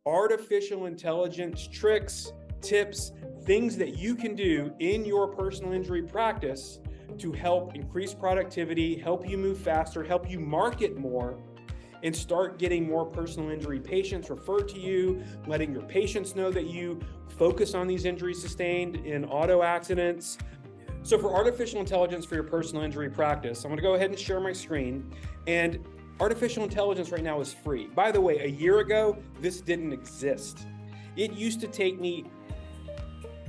artificial intelligence tricks, tips, things that you can do in your personal injury practice to help increase productivity, help you move faster, help you market more, and start getting more personal injury patients referred to you, letting your patients know that you focus on these injuries sustained in auto accidents. So for artificial intelligence for your personal injury practice, I'm gonna go ahead and share my screen. And artificial intelligence right now is free. By the way, a year ago, this didn't exist. It used to take me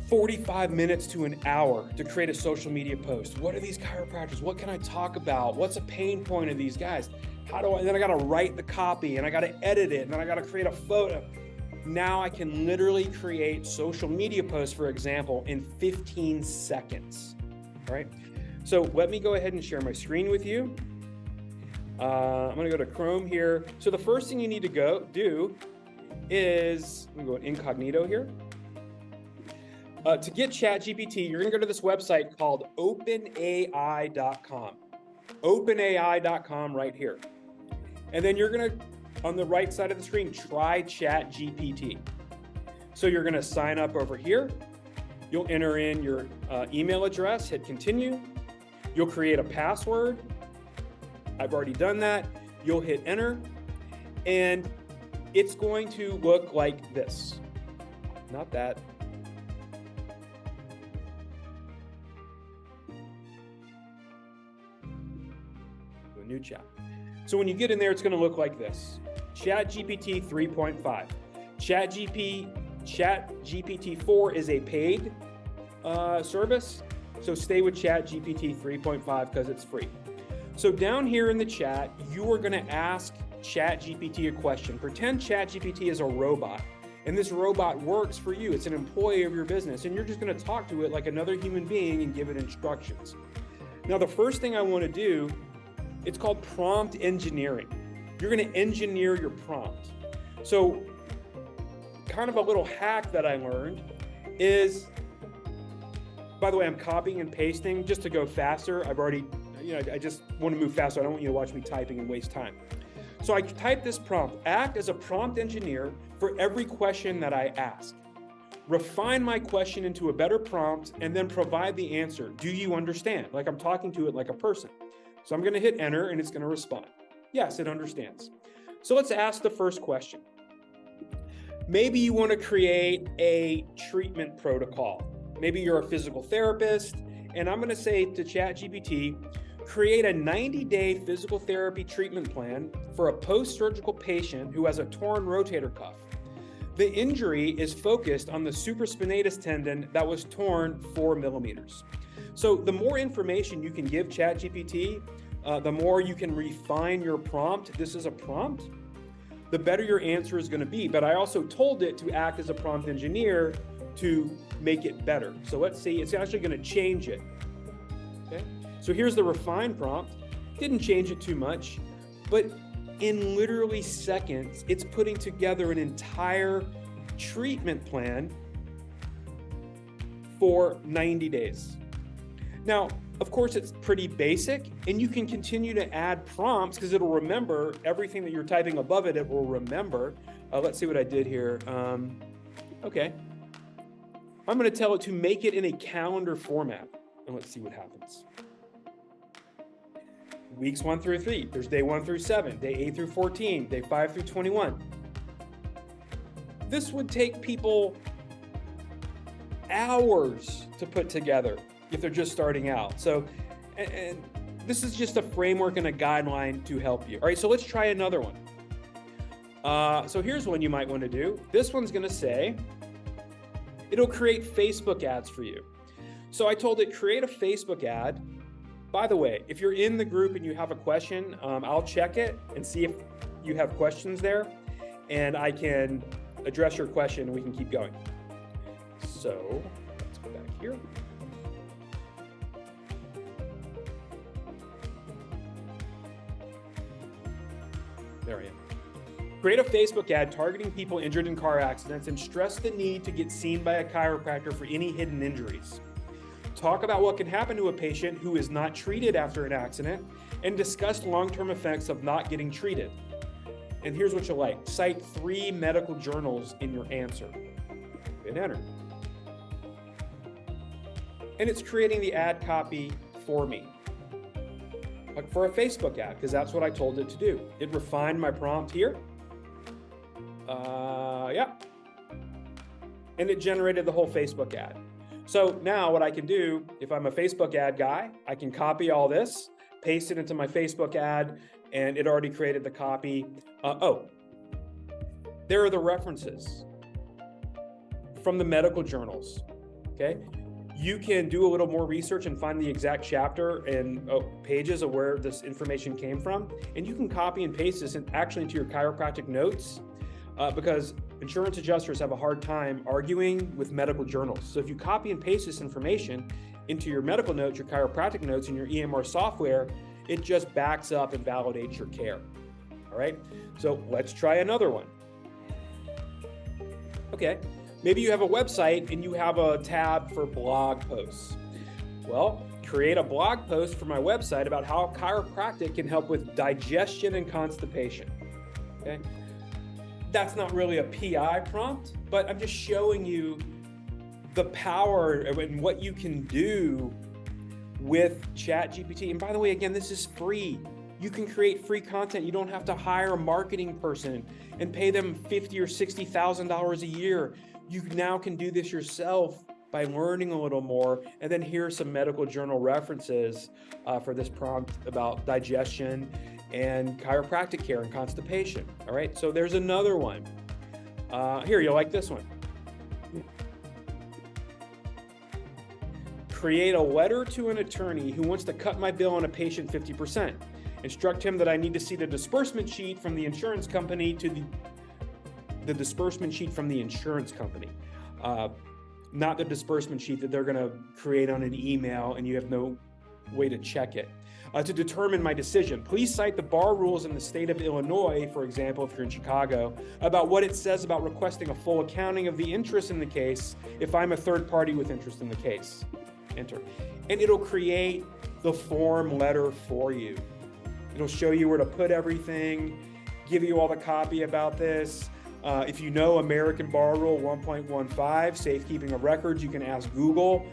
45 minutes to an hour to create a social media post. What are these chiropractors? What can I talk about? What's a pain point of these guys? Then I gotta write the copy and I gotta edit it and then I gotta create a photo. Now I can literally create social media posts, for example, in 15 seconds, all right? So let me go ahead and share my screen with you. I'm gonna go to Chrome here. So the first thing you need to do is, I'm gonna go incognito here. To get Chat GPT, you're gonna go to this website called openai.com. openai.com right here. And then you're gonna, on the right side of the screen, try Chat GPT. So you're gonna sign up over here. You'll enter in your email address, hit continue. You'll create a password. I've already done that. You'll hit enter, and it's going to look like this. Not that. A new chat. So when you get in there, it's going to look like this. Chat GPT 3.5. Chat GPT 4 is a paid service. So stay with Chat GPT 3.5 because it's free. So down here in the chat, you are going to ask Chat GPT a question. Pretend Chat GPT is a robot, and this robot works for you. It's an employee of your business, and you're just going to talk to it like another human being and give it instructions. Now, the first thing I want to do, it's called prompt engineering. You're going to engineer your prompt. So kind of a little hack that I learned is, by the way, I'm copying and pasting just to go faster. I just want to move faster. I don't want you to watch me typing and waste time. So I type this prompt: act as a prompt engineer for every question that I ask. Refine my question into a better prompt and then provide the answer. Do you understand? Like I'm talking to it like a person. So I'm going to hit enter and it's going to respond. Yes, it understands. So let's ask the first question. Maybe you want to create a treatment protocol. Maybe you're a physical therapist, and I'm going to say to ChatGPT, create a 90-day physical therapy treatment plan for a post-surgical patient who has a torn rotator cuff. The injury is focused on the supraspinatus tendon that was torn 4 millimeters. So the more information you can give ChatGPT, the more you can refine your prompt. This is a prompt. The better your answer is going to be. But I also told it to act as a prompt engineer to make it better. So let's see, it's actually going to change it. Okay. So here's the refined prompt. Didn't change it too much, but in literally seconds, it's putting together an entire treatment plan for 90 days. Now, of course, it's pretty basic, and you can continue to add prompts because it'll remember everything that you're typing above it. It will remember. Let's see what I did here. Okay. I'm going to tell it to make it in a calendar format, and let's see what happens. Weeks 1 through 3. There's day 1 through 7, day 8 through 14, day 5 through 21. This would take people hours to put together if they're just starting out. So, and this is just a framework and a guideline to help you. All right, so let's try another one. So here's one you might want to do. This one's going to say, it'll create Facebook ads for you. So I told it, create a Facebook ad. By the way, if you're in the group and you have a question, I'll check it and see if you have questions there, and I can address your question and we can keep going. So let's go back here. There I am. Create a Facebook ad targeting people injured in car accidents and stress the need to get seen by a chiropractor for any hidden injuries. Talk about what can happen to a patient who is not treated after an accident and discuss long-term effects of not getting treated. And here's what you like. Cite 3 medical journals in your answer. Hit enter. And it's creating the ad copy for me. Like for a Facebook ad, because that's what I told it to do. It refined my prompt here. Yeah. And it generated the whole Facebook ad. So now what I can do, if I'm a Facebook ad guy, I can copy all this, paste it into my Facebook ad, and it already created the copy. There are the references from the medical journals, okay? You can do a little more research and find the exact chapter and pages of where this information came from, and you can copy and paste this actually into your chiropractic notes because insurance adjusters have a hard time arguing with medical journals. So if you copy and paste this information into your medical notes, your chiropractic notes, and your EMR software, it just backs up and validates your care. All right, so let's try another one. Okay, maybe you have a website and you have a tab for blog posts. Well, create a blog post for my website about how chiropractic can help with digestion and constipation. Okay, that's not really a PI prompt, but I'm just showing you the power and what you can do with Chat GPT. And by the way, again, this is free. You can create free content. You don't have to hire a marketing person and pay them $50,000 or $60,000 a year. You now can do this yourself by learning a little more. And then here are some medical journal references for this prompt about digestion and chiropractic care and constipation. All right, so there's another one. Here, you'll like this one. Create a letter to an attorney who wants to cut my bill on a patient 50%. Instruct him that I need to see the disbursement sheet from the insurance company to the disbursement sheet from the insurance company, not the disbursement sheet that they're going to create on an email and you have no way to check it. To determine my decision, please cite the bar rules in the state of Illinois, for example, if you're in Chicago, about what it says about requesting a full accounting of the interest in the case if I'm a third party with interest in the case. Enter. And it'll create the form letter for you. It'll show you where to put everything, give you all the copy about this. If you know American Bar Rule 1.15, safekeeping of records, you can ask Google.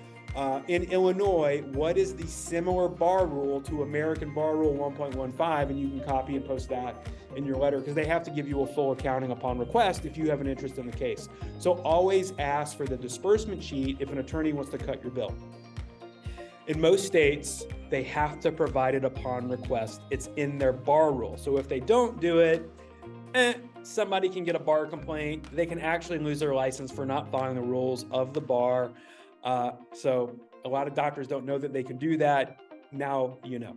In Illinois, what is the similar bar rule to American Bar Rule 1.15? And you can copy and post that in your letter because they have to give you a full accounting upon request if you have an interest in the case. So always ask for the disbursement sheet if an attorney wants to cut your bill. In most states, they have to provide it upon request. It's in their bar rule. So if they don't do it, somebody can get a bar complaint. They can actually lose their license for not following the rules of the bar. So a lot of doctors don't know that they can do that. Now you know.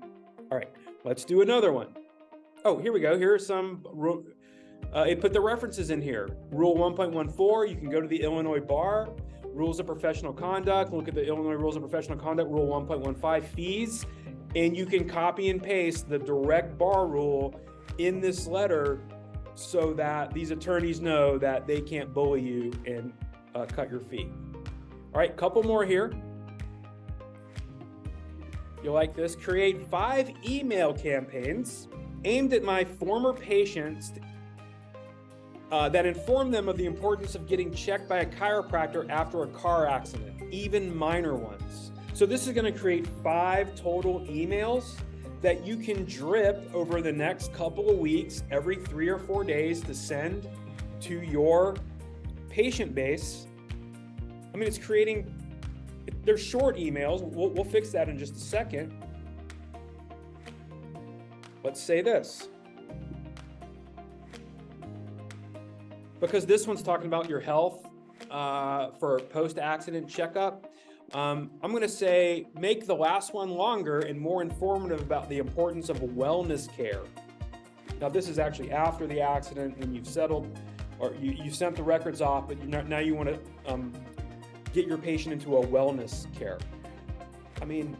All right, let's do another one. Oh, here we go. Here are some, it put the references in here. Rule 1.14, you can go to the Illinois bar. Rules of professional conduct, look at the Illinois Rules of Professional Conduct, Rule 1.15, fees, and you can copy and paste the direct bar rule in this letter so that these attorneys know that they can't bully you and cut your fee. All right, couple more here. You'll like this. Create 5 email campaigns aimed at my former patients that inform them of the importance of getting checked by a chiropractor after a car accident, even minor ones. So this is going to create 5 total emails that you can drip over the next couple of weeks, every 3 or 4 days, to send to your patient base. I mean, it's creating, they're short emails. We'll fix that in just a second. Let's say this. Because this one's talking about your health for post-accident checkup. I'm going to say make the last one longer and more informative about the importance of wellness care. Now, this is actually after the accident when you've settled or you sent the records off, but now you want to get your patient into a wellness care. I mean,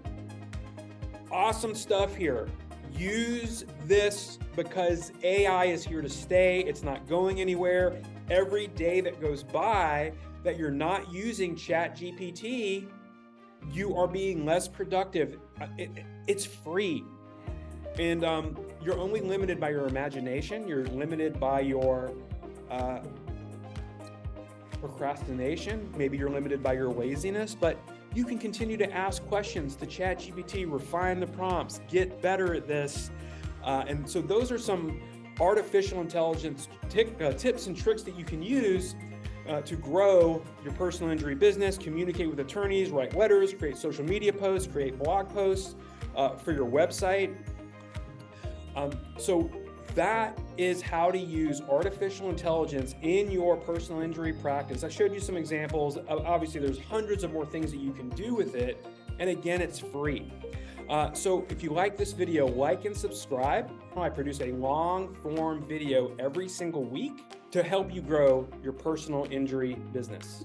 awesome stuff here. Use this because AI is here to stay. It's not going anywhere. Every day that goes by that you're not using Chat GPT, you are being less productive. It's free. And you're only limited by your imagination. You're limited by your procrastination. Maybe you're limited by your laziness, but you can continue to ask questions to Chat GPT, refine the prompts, get better at this. And so those are some artificial intelligence tips and tricks that you can use to grow your personal injury business, communicate with attorneys, write letters, create social media posts, create blog posts for your website. So that is how to use artificial intelligence in your personal injury practice. I showed you some examples. Obviously, there's hundreds of more things that you can do with it. And again, it's free. So if you like this video, like and subscribe. I produce a long form video every single week to help you grow your personal injury business.